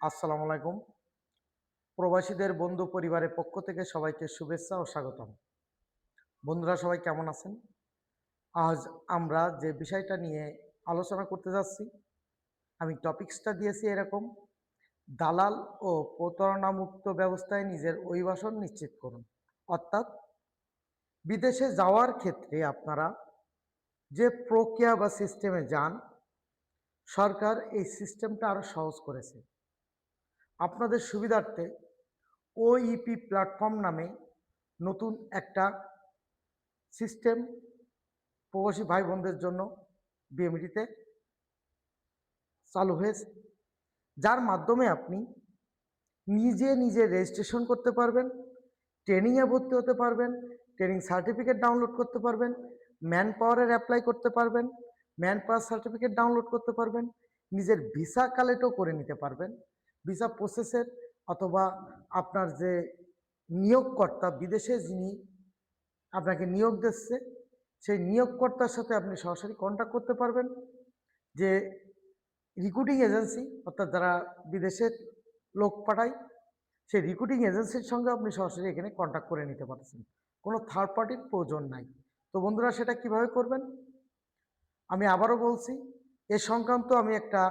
আসসালামু আলাইকুম। প্রবাসীদের বন্ধু পরিবারের পক্ষ থেকে সবাইকে শুভেচ্ছা ও স্বাগতম। বন্ধুরা সবাই কেমন আছেন? আজ আমরা যে বিষয়টা নিয়ে আলোচনা করতে যাচ্ছি, আমি টপিকসটা দিয়েছি এরকম, দালাল ও প্রতারণামুক্ত ব্যবস্থায় নিজের অভিবাসন নিশ্চিত করুন। অর্থাৎ বিদেশে যাওয়ার ক্ষেত্রে আপনারা যে প্রক্রিয়া বা সিস্টেমে যান, সরকার এই সিস্টেমটা আরও সহজ করেছে। আপনাদের সুবিধার্থে ওইপি প্ল্যাটফর্ম নামে নতুন একটা সিস্টেম প্রবাসী ভাই বোনদের জন্য বিএমইটিতে চালু হয়েছে, যার মাধ্যমে আপনি নিজে রেজিস্ট্রেশন করতে পারবেন, ট্রেনিংয়ে ভর্তি হতে পারবেন, ট্রেনিং সার্টিফিকেট ডাউনলোড করতে পারবেন, ম্যান পাওয়ারের অ্যাপ্লাই করতে পারবেন, ম্যান পাওয়ার সার্টিফিকেট ডাউনলোড করতে পারবেন, নিজের ভিসা কালেক্টও করে নিতে পারবেন। ভিসা প্রসেসের অথবা আপনার যে নিয়োগকর্তা বিদেশে যিনি আপনাকে নিয়োগ দিচ্ছে, সেই নিয়োগকর্তার সাথে আপনি সরাসরি কন্ট্যাক্ট করতে পারবেন। যে রিক্রুটিং এজেন্সি অর্থাৎ যারা বিদেশের লোক পাঠায়, সেই রিক্রুটিং এজেন্সির সঙ্গে আপনি সরাসরি এখানে কন্ট্যাক্ট করে নিতে পারছেন। কোনো থার্ড পার্টির প্রয়োজন নাই। তো বন্ধুরা সেটা কিভাবে করবেন? আমি আবারও বলছি, এ সংক্রান্ত আমি একটা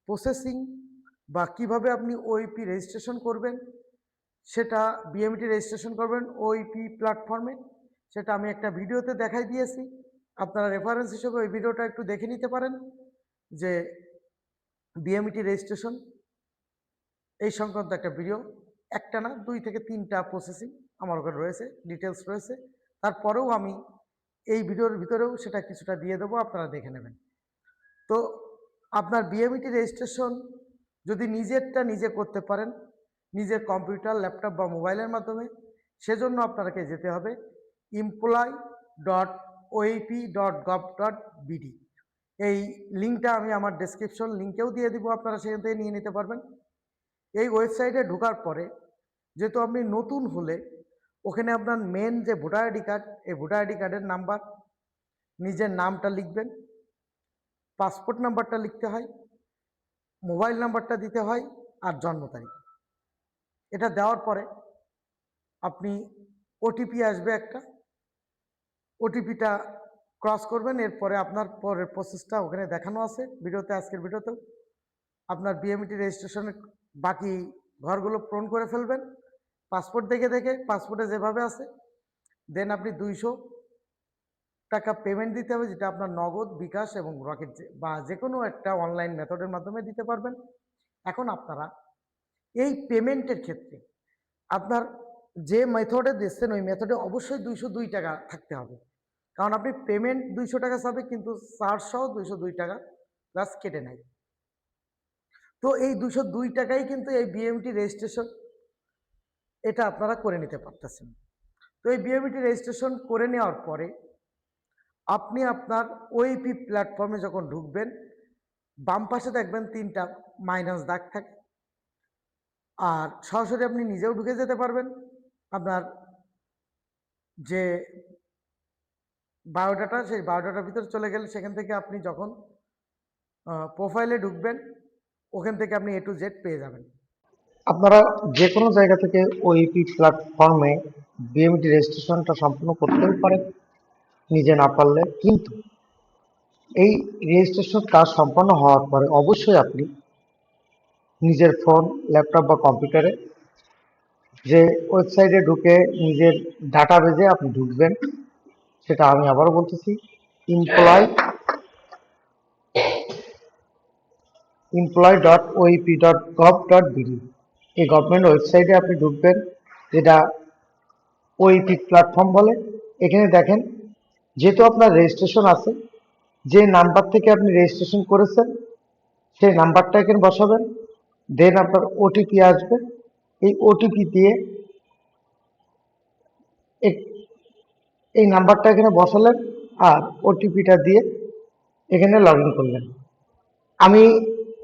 প্রসেসিং বা কিভাবে আপনি ওইপি রেজিস্ট্রেশন করবেন, সেটা বিএমইটি রেজিস্ট্রেশন করবেন ওইপি প্ল্যাটফর্মে, সেটা আমি একটা ভিডিওতে দেখাই দিয়েছি। আপনারা রেফারেন্স হিসেবে ওই ভিডিওটা একটু দেখে নিতে পারেন যে বিএমইটি রেজিস্ট্রেশন এই সংক্রান্ত একটা ভিডিও, একটা না ২ থেকে ৩টা প্রসেসিং আমার ওখানে রয়েছে, ডিটেলস রয়েছে। তারপরেও আমি এই ভিডিওর ভিতরেও সেটা কিছুটা দিয়ে দেবো, আপনারা দেখে নেবেন। তো আপনার বিএমইটি রেজিস্ট্রেশন যদি নিজেরটা নিজে করতে পারেন, নিজের কম্পিউটার, ল্যাপটপ বা মোবাইলের মাধ্যমে, সেজন্য আপনাকে যেতে হবে employee.oep.gov.bd। এই লিঙ্কটা আমি আমার ডেসক্রিপশন লিঙ্কেও দিয়ে দিব, আপনারা সেখান থেকে নিয়ে নিতে পারবেন। এই ওয়েবসাইটে ঢোকার পরে যেহেতু আপনি নতুন হলে ওখানে আপনার মেন যে ভোটার আইডি কার্ড, এই ভোটার আইডি কার্ডের নাম্বার, নিজের নামটা লিখবেন, পাসপোর্ট নাম্বারটা লিখতে হয়, মোবাইল নাম্বারটা দিতে হয়, আর জন্ম তারিখ। এটা দেওয়ার পরে আপনি ওটিপি আসবে একটা, ওটিপিটা ক্রস করবেন। এরপরে আপনার পরের প্রসেসটা ওখানে দেখানো আছে ভিডিওতে, আজকের ভিডিওতেও। আপনার বিএমইটি রেজিস্ট্রেশনের বাকি ঘরগুলো পূরণ করে ফেলবেন পাসপোর্ট দেখে পাসপোর্টে যেভাবে আছে। দেন আপনি 200 টাকা পেমেন্ট দিতে হবে, যেটা আপনার নগদ, বিকাশ এবং রকেট বা যে কোনো একটা অনলাইন মেথডের মাধ্যমে দিতে পারবেন। এখন আপনারা এই পেমেন্টের ক্ষেত্রে আপনার যে মেথডে দিচ্ছেন ওই মেথডে অবশ্যই 202 টাকা থাকতে হবে, কারণ আপনি পেমেন্ট 200 টাকা চাবে কিন্তু চার্জ সহ 202 টাকা প্লাস কেটে নেয়। তো এই 202 টাকাই কিন্তু এই বিএমটি রেজিস্ট্রেশন, এটা আপনারা করে নিতে পারতেছেন। তো এই বিএমটি রেজিস্ট্রেশন করে নেওয়ার পরে আপনি আপনার ওইপি প্ল্যাটফর্মে যখন ঢুকবেন, বাম পাশে দেখবেন 3টা মাইনাস দাগ থাকে, আর সরাসরি আপনি নিজেও ঢুকে যেতে পারবেন। আপনার যে বায়োডাটা, সেই বায়োডাটার ভিতরে চলে গেলে সেখান থেকে আপনি যখন প্রোফাইলে ঢুকবেন, ওখান থেকে আপনি A to Z পেয়ে যাবেন। আপনারা যে কোনো জায়গা থেকে ওইপি প্ল্যাটফর্মে বিএমটি রেজিস্ট্রেশনটা সম্পূর্ণ করতেও পারেন নিজে না পারলে, কিন্তু এই রেজিস্ট্রেশন কাজ সম্পন্ন হওয়ার পরে অবশ্যই আপনি নিজের ফোন, ল্যাপটপ বা কম্পিউটারে যে ওয়েবসাইটে ঢুকে নিজের ডাটাবেজে আপনি ঢুকবেন। সেটা আমি আবারও বলতেছি, employee.oep.gov.bd। এই গভর্নমেন্ট ওয়েবসাইটে আপনি ঢুকবেন, যেটা ওইপি প্ল্যাটফর্ম বলে। এখানে দেখেন, যেহেতু আপনার রেজিস্ট্রেশন আছে, যে নাম্বার থেকে আপনি রেজিস্ট্রেশন করেছেন সেই নাম্বারটা এখানে বসাবেন। দেন আপনার ওটিপি আসবে, এই ওটিপি দিয়ে এই নাম্বারটা এখানে বসালেন আর ওটিপিটা দিয়ে এখানে লগ ইন করলেন। আমি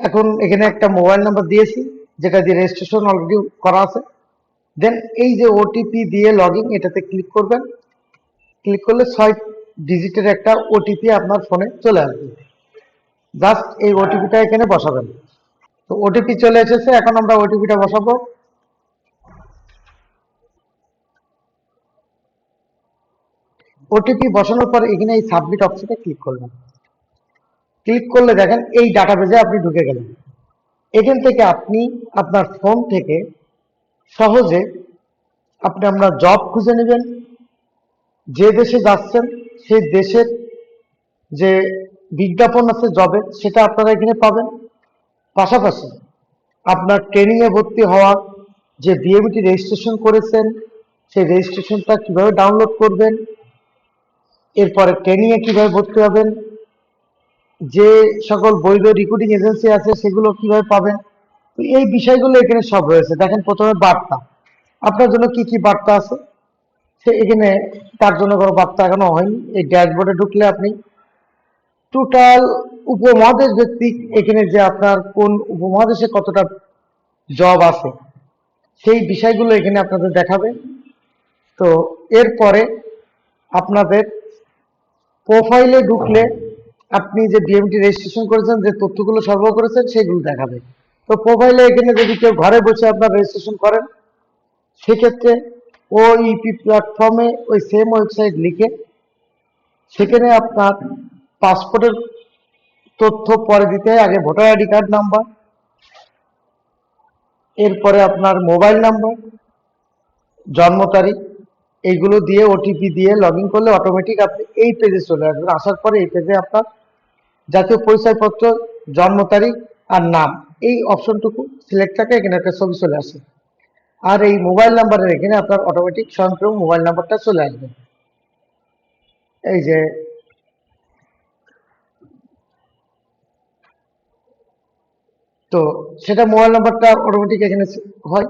এখন এখানে একটা মোবাইল নাম্বার দিয়েছি যেটা দিয়ে রেজিস্ট্রেশন অলরেডি করা আছে। দেন এই যে ওটিপি দিয়ে লগ ইন, এটাতে ক্লিক করবেন। ক্লিক করলে 6 ডিজিটের একটা ওটিপি আপনার ফোনে চলে আসবে। জাস্ট এই ওটিপিটা এখানে বসাবেন। তো ওটিপি চলে এসেছে, এখন আমরা ওটিপিটা বসাবো। ওটিপি বসানোর পর এখানে এই সাবমিট অপশনে ক্লিক করবেন। ক্লিক করলে দেখেন এই ডাটাবেজে আপনি ঢুকে গেলেন। এখান থেকে আপনি আপনার ফোন থেকে সহজে আপনার জব খুঁজে নেবেন। যে দেশে যাচ্ছেন সেই দেশের যে বিজ্ঞাপন আছে জবের, সেটা আপনারা এখানে পাবেন। পাশাপাশি আপনার ট্রেনিং এ ভর্তি হওয়ার যে বিএমটি রেজিস্ট্রেশন করেছেন সেই রেজিস্ট্রেশনটা কিভাবে ডাউনলোড করবেন, এরপরে ট্রেনিং এ কিভাবে ভর্তি হবেন, যে সকল বৈধ রিক্রুটিং এজেন্সি আছে সেগুলো কিভাবে পাবেন, তো এই বিষয়গুলো এখানে সব রয়েছে। দেখেন প্রথমে বার্তা, আপনার জন্য কি কি বার্তা আছে সে এখানে, তার জন্য কোনো বার্তা এখনো হয়নি। এই ড্যাশবোর্ডে ঢুকলে আপনি টোটাল উপমহাদেশ ভিত্তিক এখানে যে আপনার কোন উপমহাদেশে কতটা জব আছে সেই বিষয়গুলো এখানে আপনাদের দেখাবে। তো এরপরে আপনাদের প্রোফাইলে ঢুকলে আপনি যে বিএমটি রেজিস্ট্রেশন করেছেন, যে তথ্যগুলো সরবরাহ করেছেন সেগুলো দেখাবে। তো প্রোফাইলে এখানে যদি কেউ ঘরে বসে আপনার রেজিস্ট্রেশন করেন, সেক্ষেত্রে ওইপি প্ল্যাটফর্মে ওই সেম ওয়েবসাইট লিখে সেখানে আপনার পাসপোর্টের তথ্য পরে দিতে হয়। আগে ভোটার আইডি কার্ড নাম্বার, এরপরে আপনার মোবাইল নাম্বার, জন্ম তারিখ, এইগুলো দিয়ে ওটিপি দিয়ে লগ ইন করলে অটোমেটিক আপনি এই পেজে চলে আসবেন। আসার পরে এই পেজে আপনার জাতীয় পরিচয়পত্র, জন্ম তারিখ আর নাম, এই অপশনটুকু সিলেক্ট থাকে, এখানে একটা ছবি চলে আসে। আর এই মোবাইল নাম্বারের এখানে আপনার অটোমেটিক স্বয়ংক্রিয় মোবাইল নাম্বারটা চলে আসবে। এই যে তো সেটা মোবাইল নাম্বারটা অটোমেটিক এখানে হয়।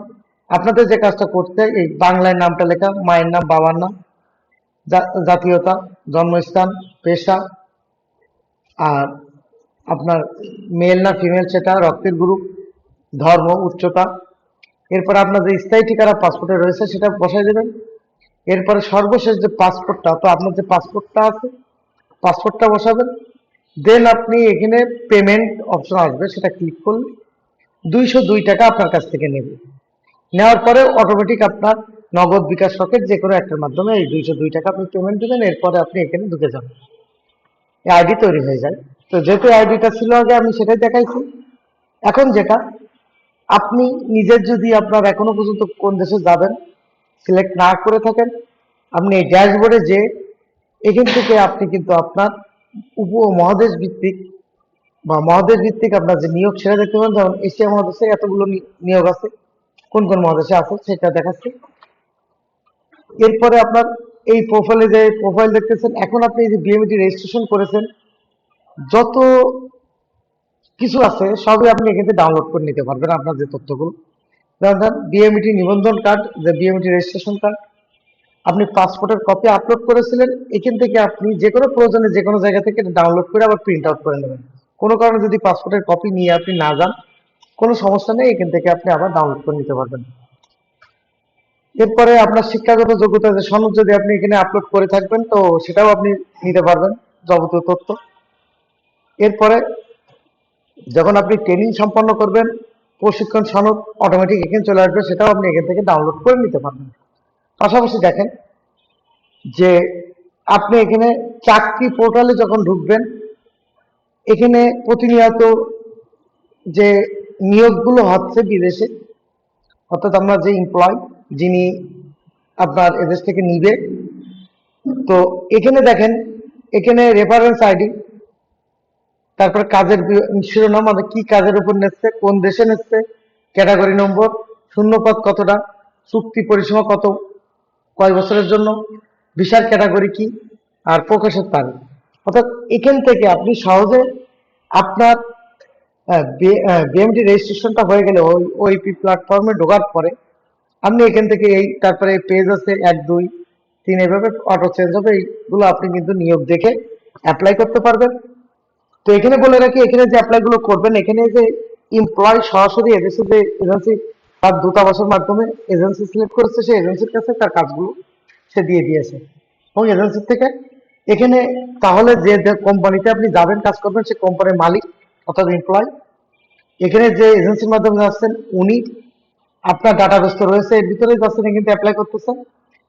আপনাদের যে কাজটা করতে হয়, এই বাংলায় নামটা লেখা, মায়ের নাম, বাবার নাম, জাতীয়তা, জন্মস্থান, পেশা, আর আপনার মেল না ফিমেল সেটা, রক্তের গ্রুপ, ধর্ম, উচ্চতা, এরপর আপনার যে স্থায়ী ঠিকানা পাসপোর্টে রয়েছে সেটা বসাই দেবেন। এরপরে সর্বশেষ যে পাসপোর্টটা, তো আপনার যে পাসপোর্টটা আছে পাসপোর্টটা বসাবেন। দেন আপনি এখানে পেমেন্ট অপশন আসবে, সেটা ক্লিক করলে 202 টাকা আপনার কাছ থেকে নেবে। নেওয়ার পরে অটোমেটিক আপনার নগদ, বিকাশ, রকেট যে কোনো একটার মাধ্যমে এই 202 টাকা আপনি পেমেন্ট দেবেন। এরপরে আপনি এখানে ঢুকে যাবেন, আইডি তৈরি হয়ে যায়। তো যেহেতু আইডিটা ছিল আগে আমি সেটাই দেখাইছি। এখন যেটা আপনি নিজের যদি আপনার এখনো পর্যন্ত কোন দেশে যাবেন সিলেক্ট না করে থাকেন, আপনি এই ড্যাশবোর্ডে যে এখান থেকে আপনি কিন্তু আপনার উপমহাদেশ ভিত্তিক বা মহাদেশ ভিত্তিক আপনার যে নিয়োগ সেটা দেখতে পাবেন। যেমন এশিয়া মহাদেশে এতগুলো নিয়োগ আছে, কোন কোন মহাদেশে আছে সেটা দেখাচ্ছি। এরপরে আপনার এই প্রোফাইলে যে প্রোফাইল দেখতেছেন, এখন আপনি এই যে বিএমইটি রেজিস্ট্রেশন করেছেন যত কিছু আছে সবই আপনি এখান থেকে ডাউনলোড করে নিতে পারবেন। আপনার যে তথ্যগুলো, যেমন বিএমইটি নিবন্ধন কার্ড, যে বিএমইটি রেজিস্ট্রেশন কার্ড, আপনি পাসপোর্টের কপি আপলোড করেছিলেন, এখান থেকে আপনি যে কোনো প্রয়োজনে যে কোনো জায়গা থেকে ডাউনলোড করে আবার প্রিন্ট আউট করে নেবেন। কোনো কারণে যদি পাসপোর্টের কপি নিয়ে আপনি না যান, কোনো সমস্যা নেই, এখান থেকে আপনি আবার ডাউনলোড করে নিতে পারবেন। এরপরে আপনার শিক্ষাগত যোগ্যতা যে সনদ যদি আপনি এখানে আপলোড করে থাকবেন, তো সেটাও আপনি নিতে পারবেন, যাবতীয় তথ্য। এরপরে যখন আপনি ট্রেনিং সম্পন্ন করবেন, প্রশিক্ষণ সনদ অটোমেটিক এখানে চলে আসবে, সেটাও আপনি এখান থেকে ডাউনলোড করে নিতে পারবেন। পাশাপাশি দেখেন যে আপনি এখানে চাকরি পোর্টালে যখন ঢুকবেন, এখানে প্রতিনিয়ত যে নিয়োগগুলো হচ্ছে বিদেশে, অর্থাৎ আমরা যে এমপ্লয় যিনি আপনার এদেশ থেকে নিবে, তো এখানে দেখেন এখানে রেফারেন্স আইডি, তারপর কাজের শিরোনাম, মানে কি কাজের উপর নিচ্ছে, কোন দেশে নিচ্ছে, ক্যাটাগরি নম্বর, শূন্যপদ কতটা, চুক্তি পরিসীমা কত, কয় বছরের জন্য, ভিসার ক্যাটাগরি কি, আর প্রকাশের তারিখ। অর্থাৎ এখান থেকে আপনি সহজে আপনার বিএমটি রেজিস্ট্রেশনটা হয়ে গেলে ওইপি প্ল্যাটফর্মে ঢোকার পরে আপনি এখান থেকে এই তারপরে পেজ আছে 1 2 3, এভাবে অটো চেঞ্জ হবে। এইগুলো আপনি কিন্তু নিয়োগ দেখে অ্যাপ্লাই করতে পারবেন। তো এখানে বলে রাখি, এখানে যে অ্যাপ্লাই গুলো করবেন, এখানে যে এমপ্লয় সরাসরি এদেশে যে এজেন্সি তার দূতাবাসের মাধ্যমে এজেন্সি সিলেক্ট করেছে, সেই এজেন্সির কাছে তার কাজগুলো সে দিয়ে দিয়েছে এবং এজেন্সির থেকে এখানে, তাহলে যে কোম্পানিতে আপনি যাবেন কাজ করবেন, সে কোম্পানির মালিক অর্থাৎ এমপ্লয় এখানে যে এজেন্সির মাধ্যমে যাচ্ছেন উনি আপনার ডাটাবেস তো রয়েছে, এর ভিতরেই যাচ্ছেন কিন্তু অ্যাপ্লাই করতেছেন,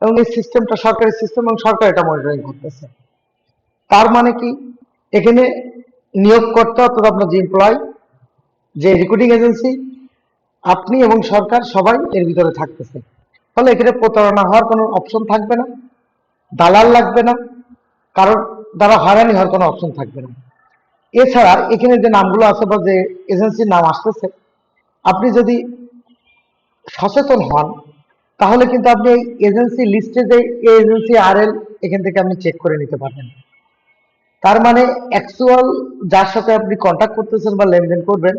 এবং এই সিস্টেমটা সরকারি সিস্টেম এবং সরকার এটা মনিটরিং করতেছে। তার মানে কি, এখানে নিয়োগকর্তা অর্থাৎ আপনার যে এমপ্লয়, যে রিক্রুটিং এজেন্সি, আপনি এবং সরকার সবাই এর ভিতরে থাকতেছে। ফলে এখানে প্রতারণা হওয়ার কোনো অপশন থাকবে না, দালাল লাগবে না, কারণ দ্বারা হয়রানি হওয়ার কোনো অপশন থাকবে না। এছাড়া এখানে যে নামগুলো আছে বা যে এজেন্সির নাম আসতেছে, আপনি যদি সচেতন হন তাহলে কিন্তু আপনি এই এজেন্সি লিস্টে যে এজেন্সি আরএল এখান থেকে আপনি চেক করে নিতে পারবেন। তার মানে অ্যাকচুয়াল যার সাথে আপনি কন্ট্যাক্ট করতেছেন বা লেনদেন করবেন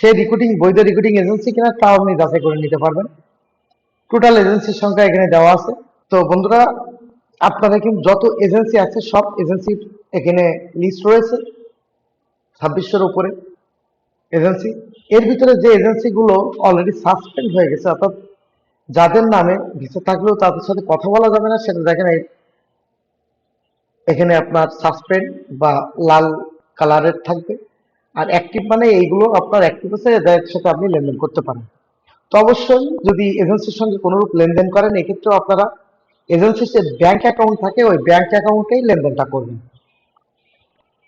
সেই রিক্রুটিং বৈধ রিক্রুটিং এজেন্সি কিনা তাও আপনি যাচাই করে নিতে পারবেন। টোটাল এজেন্সির সংখ্যা এখানে দেওয়া আছে। তো বন্ধুরা, আপনারা কিন্তু যত এজেন্সি আছে সব এজেন্সির এখানে লিস্ট রয়েছে, 2600-এর উপরে এজেন্সি। এর ভিতরে যে এজেন্সিগুলো অলরেডি সাসপেন্ড হয়ে গেছে, অর্থাৎ যাদের নামে ভিসা থাকলেও তাদের সাথে কথা বলা যাবে না, সেটা দেখেন এখানে আপনার সাসপেন্ড বা লাল কালারের থাকবে। আর অ্যাক্টিভ মানে এইগুলো আপনার অ্যাক্টিভ আছে, এদের সাথে আপনি লেনদেন করতে পারেন। তো অবশ্যই যদি এজেন্সির সঙ্গে কোনোরূপ লেনদেন করেন, এক্ষেত্রেও আপনারা এজেন্সির যে ব্যাংক অ্যাকাউন্ট থাকে ওই ব্যাংক অ্যাকাউন্টেই লেনদেনটা করবেন।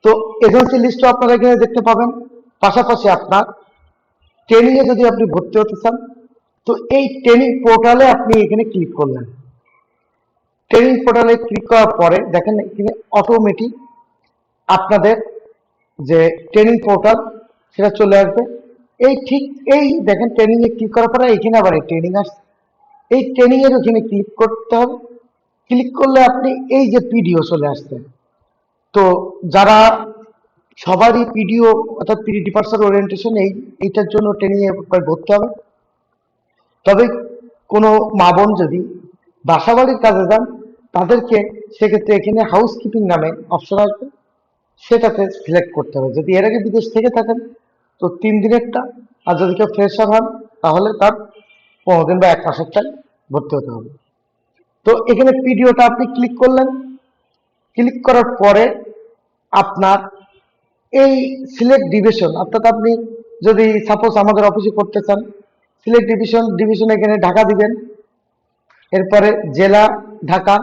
তো এজেন্সি লিস্টও আপনারা এখানে দেখতে পাবেন। পাশাপাশি আপনার ট্রেনিং এ যদি আপনি ভর্তি হতে চান, তো এই ট্রেনিং পোর্টালে আপনি এখানে ক্লিক করলেন। ট্রেনিং পোর্টালে ক্লিক করার পরে দেখেন এখানে অটোমেটিক আপনাদের যে ট্রেনিং পোর্টাল সেটা চলে আসবে। এই ঠিক এই দেখেন ট্রেনিং এ ক্লিক করার পরে এখানে আবার এই ট্রেনিং আসছে, এই ট্রেনিং এর ওখানে ক্লিক করতে হবে। ক্লিক করলে আপনি এই যে পিডিও চলে আসছে। তো যারা সবারই পিডিও অর্থাৎ পিডি পার্সন ওরিয়েন্টেশন এইটার জন্য ট্রেনিং এ ভর্তি হবে। তবে কোনো মা বোন যদি বাসাবাড়ির কাজে যান তাদেরকে সেক্ষেত্রে এখানে হাউস কিপিং নামে অপশন আসবে, সেটাতে সিলেক্ট করতে হবে। যদি এর আগে বিদেশ থেকে থাকেন তো 3 দিনেরটা, আর যদি কেউ ফ্রেশার হন তাহলে তার 15 দিন বা 1 মাসেরটাই ভর্তি হতে হবে। তো এখানে পিডিওটা আপনি ক্লিক করলেন। ক্লিক করার পরে আপনার এই সিলেক্ট ডিভিশন, অর্থাৎ আপনি যদি সাপোজ আমাদের অফিসে করতে চান, সিলেক্ট ডিভিশন এখানে ঢাকা দিবেন। এরপরে জেলা ঢাকা,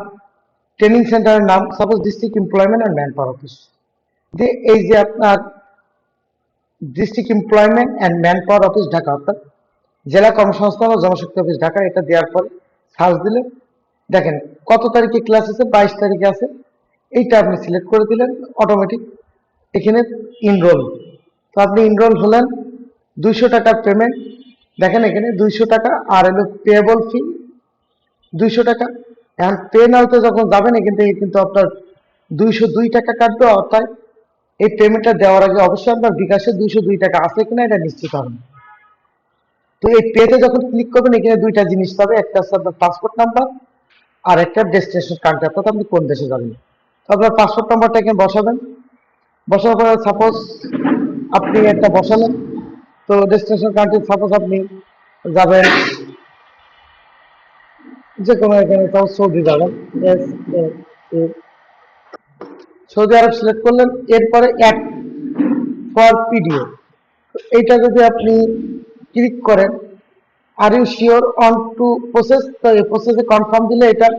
ট্রেনিং সেন্টারের নাম suppose district employment and man power office, যে এই যে আপনার district employment and man power office Dhaka, অর্থাৎ জেলা কর্মসংস্থান ও জনশক্তি অফিস ঢাকা, এটা দেওয়ার পরে সার্চ দিলে দেখেন কত তারিখে ক্লাস আছে, 22 তারিখে আছে। এইটা আপনি সিলেক্ট করে দিলেন, অটোমেটিক এখানে ইনরোল। তো আপনি ইনরোল হলেন, 200 টাকার পেমেন্ট, দেখেন এখানে 200 টাকা, আর হলো পেয়েবল ফি 200 টাকা। এখন পে নাওতে যখন যাবেন এখান থেকে কিন্তু আপনার 202 টাকা কাটবে, অর্থাৎ এই পেমেন্টটা দেওয়ার আগে অবশ্যই আপনার বিকাশে 202 টাকা আছে কিনা এটা নিশ্চিত হবেন। তো এই পেতে যখন ক্লিক করবেন এখানে দুইটা জিনিস পাবে, একটা হচ্ছে আপনার পাসপোর্ট নাম্বার আর একটা ডেস্টিনেশন কান্ট্রি, অর্থাৎ আপনি কোন দেশে যাবেন। তো আপনার পাসপোর্ট নাম্বারটা এখানে বসাবেন। বসার পরে সাপোজ আপনি একটা বসালেন, তো ডেস্টিনেশন কান্ট্রি সাপোজ আপনি যাবেন যে কোনো এখানে সৌদি যাবেন, সৌদি আরব সিলেক্ট করলেন। এরপরে অ্যাড ফর পিডিও, এইটা যদি আপনি ক্লিক করেন, are you sure on to process, তো এই প্রসেসে কনফার্ম দিলে এটা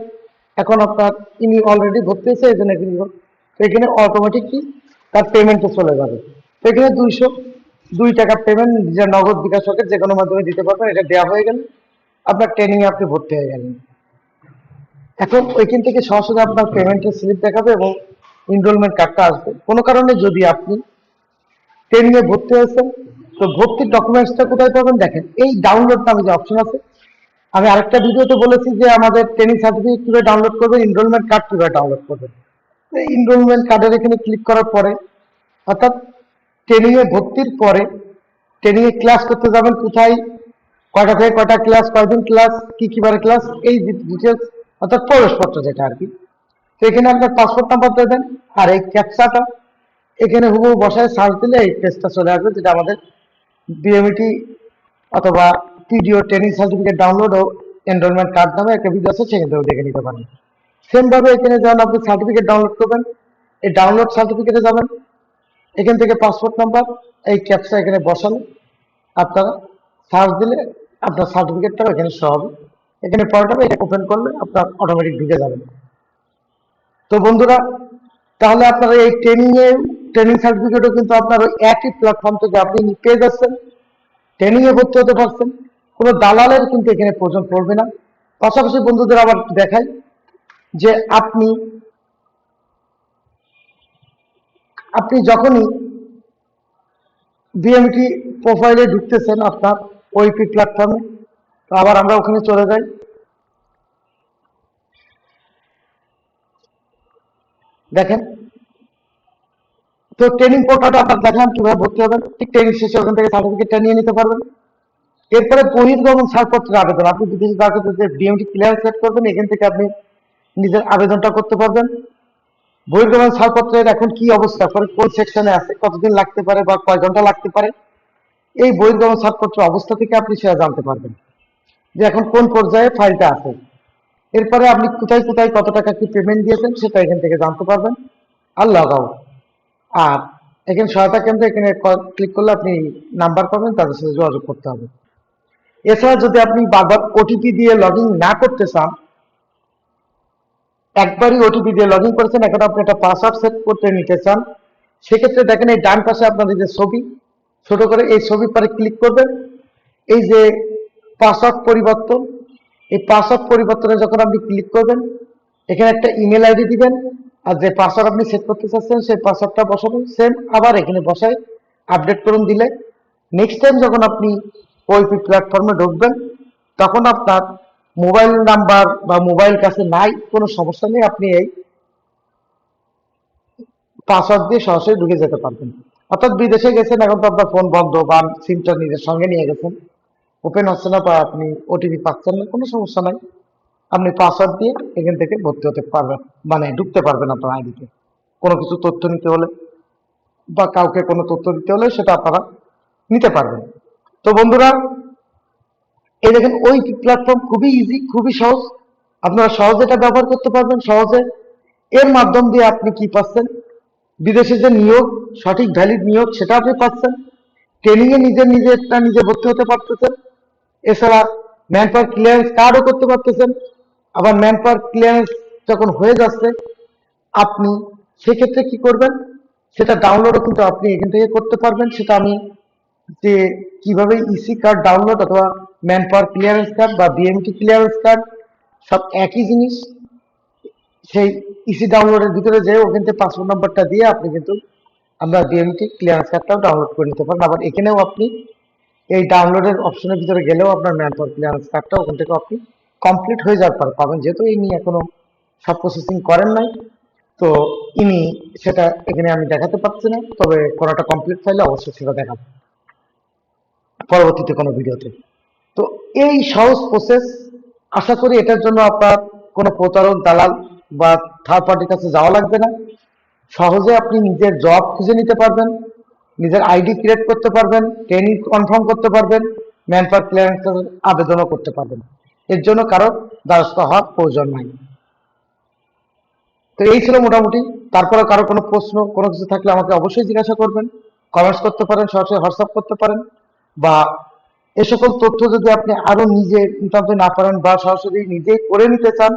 এখন আপনার ইনি অলরেডি ভর্তি হয়েছে এই জন্য এখানে অটোমেটিকলি তার পেমেন্টে চলে যাবে। তো এখানে 202 টাকা পেমেন্ট নিজের নগদ বিকাশকের যে কোনো মাধ্যমে দিতে পারবেন, এটা দেওয়া হয়ে গেলে আপনার ট্রেনিং এ আপনি ভর্তি হয়ে গেলেন। এখন ওইখান থেকে সরাসরি আপনার পেমেন্টের স্লিপ দেখাবে এবং এনরোলমেন্ট কার্ডটা আসবে। কোনো কারণে যদি আপনি ট্রেনিং এ ভর্তি হয়েছেন, তো ভর্তির ডকুমেন্টসটা কোথায় পাবেন, দেখেন এই ডাউনলোড নামে যে অপশন আছে। আমি আরেকটা ভিডিওতে বলেছি যে আমাদের ট্রেনিং সার্টিফিকেট কিভাবে ডাউনলোড করবেন, এনরোলমেন্ট কার্ড কিভাবে ডাউনলোড করবেন। এনরোলমেন্ট কার্ডের এখানে ক্লিক করার পরে, অর্থাৎ ট্রেনিং এ ভর্তির পরে ট্রেনিং এ ক্লাস করতে যাবেন কোথায়, কয়টা থেকে কয়টা ক্লাস, কয়দিন ক্লাস, কি কি বারে ক্লাস, এই ডিটেলস, অর্থাৎ প্রবেশপত্র যেটা আর কি। তো এখানে আপনার পাসপোর্ট নাম্বার দেবেন, আর এই ক্যাপচাটা এখানে হুবহু বসায় সার্চ দিলে এই পেজটা চলে আসবে, যেটা আমাদের বিএমইটি অথবা পিডিও ট্রেনিং সার্টিফিকেট ডাউনলোড ও এনরোলমেন্ট কার্ড নামে একটা ভিডিও আছে, সেখান থেকে দেখে নিতে পারেন। সেম ভাবে এখানে যখন আপনি সার্টিফিকেট ডাউনলোড করবেন, এই ডাউনলোড সার্টিফিকেটে যাবেন। এখান থেকে পাসপোর্ট নাম্বার এই ক্যাপচা এখানে বসালে আপনারা সার্চ দিলে আপনার সার্টিফিকেটটাও এখানে শো হবে। এখানে পড়াটা এটা ওপেন করলে আপনার অটোমেটিক ঢুকে যাবে। তো বন্ধুরা, তাহলে আপনারা এই ট্রেনিং সার্টিফিকেটও কিন্তু আপনার ওই একই প্ল্যাটফর্ম থেকে আপনি পেয়ে যাচ্ছেন, ট্রেনিং এ ভর্তি হতে পারছেন। কোনো দালালের কিন্তু এখানে প্রয়োজন পড়বে না। পাশাপাশি বন্ধুদের আবার দেখাই যে আপনি যখনই বিএমটি প্রোফাইলে ঢুকতেছেন আপনার ওইপি প্ল্যাটফর্মে, তো আবার আমরা ওখানে চলে যাই। দেখেন, তো ট্রেনিং পোর্টালটা আপনার দেখান কিভাবে ভর্তি হবেন। ঠিক ট্রেনিং শেষে ওখান থেকে সার্টিফিকেটটা নিয়ে নিতে পারবেন। এরপরে বহির্গমন ছাড়পত্রের আবেদন, আপনি বিদেশি কাগজে বিএমটি ক্লিয়ার সেট করবেন, এখান থেকে আপনি নিজের আবেদনটা করতে পারবেন। বহির্গমন ছাড়পত্রের এখন কি অবস্থা, কোন সেকশনে আছে, কতদিন লাগতে পারে বা কয় ঘন্টা লাগতে পারে, এই বহির্গমন ছাড়পত্রের অবস্থা থেকে আপনি সেটা জানতে পারবেন যে এখন কোন পর্যায়ে ফাইলটা আছে। এরপরে আপনি কোথায় কোথায় কত টাকা কি পেমেন্ট দিয়েছেন সেটা এখান থেকে জানতে পারবেন। আর লগ আউট, আর এখানে সহায়তা কেন্দ্র, এখানে ক্লিক করলে আপনি নাম্বার পাবেন, তাদের সাথে যোগাযোগ করতে হবে। এছাড়া যদি আপনি বারবার ওটিপি দিয়ে লগ ইন না করতে চান, একবারই ওটিপি দিয়ে লগ ইন করেছেন, এখন আপনি একটা পাসওয়ার্ড সেট করতে নিতে চান, সেক্ষেত্রে দেখেন এই ডান পাশে আপনাদের যে ছবি, ছোট করে এই ছবি পরে ক্লিক করবেন। এই যে পাসওয়ার্ড পরিবর্তন, এই পাসওয়ার্ড পরিবর্তনে যখন আপনি ক্লিক করবেন, এখানে একটা ইমেল আইডি দিবেন, আর যে পাসওয়ার্ড আপনি সেট করতে চাচ্ছেন সেই পাসওয়ার্ডটা বসাবেন, সেম আবার এখানে বসায় আপডেট করুন দিলে নেক্সট টাইম যখন আপনি ওইপি প্ল্যাটফর্মে ঢুকবেন তখন আপনার মোবাইল নাম্বার বা মোবাইল কাছে নাই, কোনো সমস্যা নেই, আপনি এই পাসওয়ার্ড দিয়ে সরাসরি ঢুকে যেতে পারবেন। অর্থাৎ বিদেশে গেছেন, এখন তো আপনার ফোন বন্ধ বা সিমটা নিজের সঙ্গে নিয়ে গেছেন, ওপেন হচ্ছে না বা আপনি ওটিপি পাচ্ছেন না, কোনো সমস্যা নাই, আপনি পাসওয়ার্ড দিয়ে এখান থেকে ভর্তি হতে পারবেন, মানে ঢুকতে পারবেন আপনার আইডিতে। কোনো কিছু তথ্য নিতে হলে বা কাউকে কোনো তথ্য দিতে হলে সেটা আপনারা নিতে পারবেন। তো বন্ধুরা, এই দেখেন ওই প্ল্যাটফর্ম খুবই ইজি, খুবই সহজ, আপনারা সহজে এটা ব্যবহার করতে পারবেন সহজে। এর মাধ্যম দিয়ে আপনি কি পাচ্ছেন, বিদেশে যে নিয়োগ, সঠিক ভ্যালিড নিয়োগ সেটা আপনি পাচ্ছেন, ট্রেনিং এ নিজে ভর্তি হতে পারতেছেন। এছাড়া ম্যান পাওয়ার ক্লিয়ারেন্স কার্ডও করতে পারতেছেন। আবার ম্যান পাওয়ার ক্লিয়ারেন্স যখন হয়ে যাচ্ছে আপনি সেক্ষেত্রে কি করবেন, সেটা ডাউনলোডও কিন্তু আপনি এখান থেকে করতে পারবেন। সেটা আমি যে কিভাবে ইসি কার্ড ডাউনলোড অথবা ম্যান পাওয়ার ক্লিয়ারেন্স কার্ড বা বিএমটি ক্লিয়ারেন্স কার্ড সব একই জিনিস, সেই ইসি ডাউনলোডের ভিতরে যে ওখান থেকে পাসওয়ার্ড নাম্বারটা দিয়ে আপনি কিন্তু আমরা বিএমটি ক্লিয়ারেন্স কার্ডটাও ডাউনলোড করে নিতে পারেন। আবার এখানেও আপনি এই ডাউনলোডের অপশনের ভিতরে গেলেও আপনার ম্যান পাওয়ার ক্লিয়ারেন্স কার্ডটা ওখান থেকে আপনি কমপ্লিট হয়ে যাওয়ার পর পাবেন, যেহেতু এই নিয়ে এখনো সব প্রসেসিং করেন নাই, তো ইনি সেটা এখানে আমি দেখাতে পারছি না, তবে কোনোটা কমপ্লিট থাকলে অবশ্যই সেটা দেখাবো পরবর্তীতে কোনো ভিডিওতে। তো এই সহজ প্রসেস, আশা করি এটার জন্য আপনার কোনো প্রতারক দালাল বা থার্ড পার্টির কাছে যাওয়া লাগবে না। সহজে আপনি নিজের জব খুঁজে নিতে পারবেন, নিজের আইডি ক্রিয়েট করতে পারবেন, ট্রেনিং কনফার্ম করতে পারবেন, ম্যান পাওয়ার ক্লিয়ারেন্সের আবেদনও করতে পারবেন। এর জন্য কারোর দ্বারস্থ হওয়ার প্রয়োজন নাই। তো এই ছিল মোটামুটি। তারপরে কারো কোনো প্রশ্ন কোনো কিছু থাকলে আমাকে অবশ্যই জিজ্ঞাসা করবেন, কমেন্টস করতে পারেন, সরাসরি হোয়াটসঅ্যাপ করতে পারেন, বা এ সকল তথ্য যদি আপনি আরো নিজে নিতান্তই না পারেন বা সরাসরি নিজেই করে নিতে চান,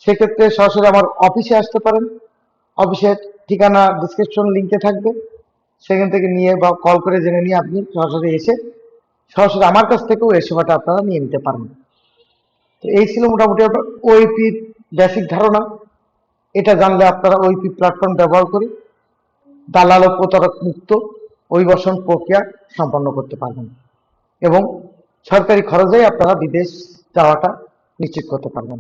সেক্ষেত্রে সরাসরি আমার অফিসে আসতে পারেন। অফিসের ঠিকানা ডিসক্রিপশন লিঙ্কে থাকবে, সেখান থেকে নিয়ে বা কল করে জেনে নিয়ে আপনি সরাসরি এসে সরাসরি আমার কাছ থেকেও এই সেবাটা আপনারা নিয়ে নিতে পারেন। তো এই ছিল মোটামুটি আপনার ওইপির বেসিক ধারণা। এটা জানলে আপনারা ওইপি প্ল্যাটফর্ম ব্যবহার করে দালাল ও প্রতারক মুক্ত অভিবাসন প্রক্রিয়া সম্পন্ন করতে পারবেন এবং সরকারি খরচেই আপনারা বিদেশ যাওয়াটা নিশ্চিত করতে পারবেন।